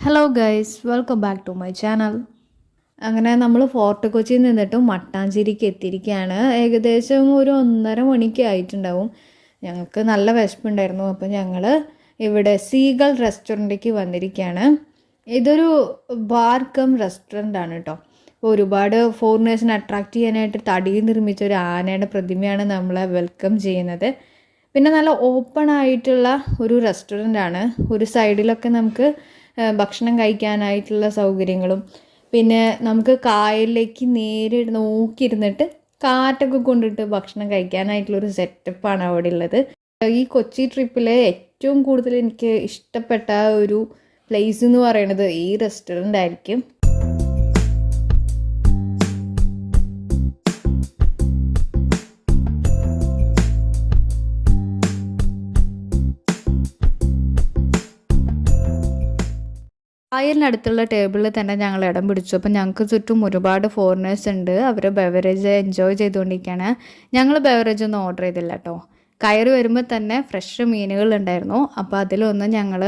Hello guys, welcome back to my channel. അങ്ങനെ നമ്മൾ fort കൊച്ചിയിൽ നിന്നിട്ട് മട്ടാഞ്ചേരിക്ക് എത്തിയിരിക്കുകയാണ്. ഏകദേശം ഒരു 1:30 മണിക്ക് ആയിട്ടുണ്ടാവും. ഞങ്ങൾക്ക് നല്ല വിശപ്പുണ്ടായിരുന്നു. അപ്പോൾ ഞങ്ങൾ ഇവിടെ സീഗൾ റെസ്റ്റോറൻറ്റിലേക്ക് വന്നിരിക്കുകയാണ്. ഇതൊരു ബാർ കം റെസ്റ്റോറൻ്റ് ആണ് കേട്ടോ. അപ്പോൾ ഒരുപാട് ഫോറിനേഴ്സിനെ അട്രാക്റ്റ് ചെയ്യാനായിട്ട് തടിയിൽ നിർമ്മിച്ച ഒരു ആനയുടെ പ്രതിമയാണ് നമ്മളെ വെൽക്കം ചെയ്യുന്നത്. പിന്നെ നല്ല ഓപ്പൺ ആയിട്ടുള്ള ഒരു റെസ്റ്റോറൻ്റ് ആണ്. ഒരു സൈഡിലൊക്കെ നമുക്ക് ഭക്ഷണം കഴിക്കാനായിട്ടുള്ള സൗകര്യങ്ങളും പിന്നെ നമുക്ക് കായലിലേക്ക് നേരെ നോക്കിയിരുന്നിട്ട് കാറ്റൊക്കെ കൊണ്ടിട്ട് ഭക്ഷണം കഴിക്കാനായിട്ടുള്ളൊരു സെറ്റപ്പാണ് അവിടെ ഉള്ളത്. ഈ കൊച്ചി ട്രിപ്പിൽ ഏറ്റവും കൂടുതൽ എനിക്ക് ഇഷ്ടപ്പെട്ട ഒരു പ്ലേസ് എന്ന് പറയുന്നത് ഈ റെസ്റ്റോറൻ്റ് ആയിരിക്കും. കായലിനടുത്തുള്ള ടേബിളിൽ തന്നെ ഞങ്ങൾ ഇടം പിടിച്ചു. അപ്പം ഞങ്ങൾക്ക് ചുറ്റും ഒരുപാട് ഫോറിനേഴ്സ് ഉണ്ട്. അവർ ബെവറേജ് എൻജോയ് ചെയ്തുകൊണ്ടിരിക്കുകയാണ്. ഞങ്ങൾ ബെവറേജ് ഒന്നും ഓർഡർ ചെയ്തില്ല കേട്ടോ. കയറി വരുമ്പോൾ തന്നെ ഫ്രഷ് മീനുകൾ ഉണ്ടായിരുന്നു. അപ്പോൾ അതിലൊന്ന് ഞങ്ങൾ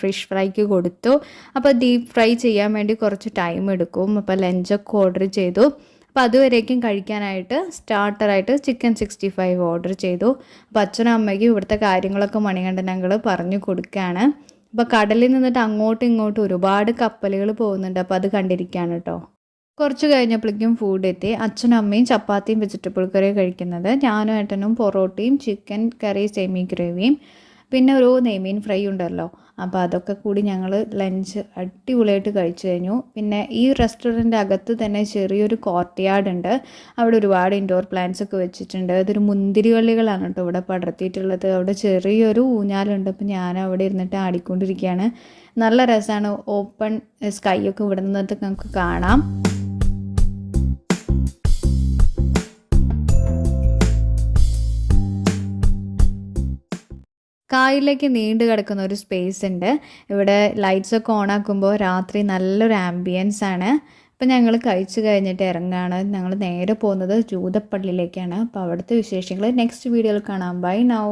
ഫിഷ് ഫ്രൈക്ക് കൊടുത്തു. അപ്പോൾ ഡീപ്പ് ഫ്രൈ ചെയ്യാൻ വേണ്ടി കുറച്ച് ടൈം എടുക്കും. അപ്പോൾ ലഞ്ചൊക്കെ ഓർഡർ ചെയ്തു. അപ്പോൾ അതുവരേക്കും കഴിക്കാനായിട്ട് സ്റ്റാർട്ടറായിട്ട് ചിക്കൻ 65 ഓർഡർ ചെയ്തു. അപ്പോൾ അച്ഛനും അമ്മയ്ക്കും ഇവിടുത്തെ കാര്യങ്ങളൊക്കെ മണികണ്ഠൻ ഞങ്ങൾ പറഞ്ഞു കൊടുക്കുകയാണ്. അപ്പോൾ കടലിൽ നിന്നിട്ട് അങ്ങോട്ടും ഇങ്ങോട്ടും ഒരുപാട് കപ്പലുകൾ പോകുന്നുണ്ട്. അപ്പോൾ അത് കണ്ടിരിക്കുകയാണ് കേട്ടോ. കുറച്ച് കഴിഞ്ഞപ്പോഴേക്കും ഫുഡ് എത്തി. അച്ഛനും അമ്മയും ചപ്പാത്തിയും വെജിറ്റബിൾ കറി കഴിക്കുന്നത്, ഞാനും ഏട്ടനും പൊറോട്ടയും ചിക്കൻ കറി സെമി ഗ്രേവിയും പിന്നെ ഒരു നെയ്മീൻ ഫ്രൈ ഉണ്ടല്ലോ. അപ്പോൾ അതൊക്കെ കൂടി ഞങ്ങൾ ലഞ്ച് അടിപൊളിയായിട്ട് കഴിച്ചു കഴിഞ്ഞു. പിന്നെ ഈ റെസ്റ്റോറൻറ്റ് അകത്ത് തന്നെ ചെറിയൊരു കോർട്ട് യാർഡ് ഉണ്ട്. അവിടെ ഒരുപാട് ഇൻഡോർ പ്ലാന്റ്സ് ഒക്കെ വെച്ചിട്ടുണ്ട്. അതൊരു മുന്തിരി വള്ളികളാണ് കേട്ടോ ഇവിടെ പടർത്തിയിട്ടുള്ളത്. അവിടെ ചെറിയൊരു ഊഞ്ഞാലുണ്ട്. അപ്പോൾ ഞാൻ അവിടെ ഇരുന്നിട്ട് ആടിക്കൊണ്ടിരിക്കുകയാണ്. നല്ല രസമാണ്. ഓപ്പൺ സ്കൈ ഒക്കെ ഇവിടെ നിന്നിട്ട് നമുക്ക് കാണാം. കായലിലേക്ക് നീണ്ടു കിടക്കുന്ന ഒരു സ്പേസ് ഉണ്ട്. ഇവിടെ ലൈറ്റ്സൊക്കെ ഓൺ ആക്കുമ്പോൾ രാത്രി നല്ലൊരു ആംബിയൻസ് ആണ്. അപ്പം ഞങ്ങൾ കഴിച്ചു കഴിഞ്ഞിട്ട് ഇറങ്ങുകയാണ്. ഞങ്ങൾ നേരെ പോകുന്നത് ജൂതപ്പള്ളിയിലേക്കാണ്. അപ്പോൾ അവിടുത്തെ വിശേഷങ്ങൾ നെക്സ്റ്റ് വീഡിയോയിൽ കാണാം. Buy now.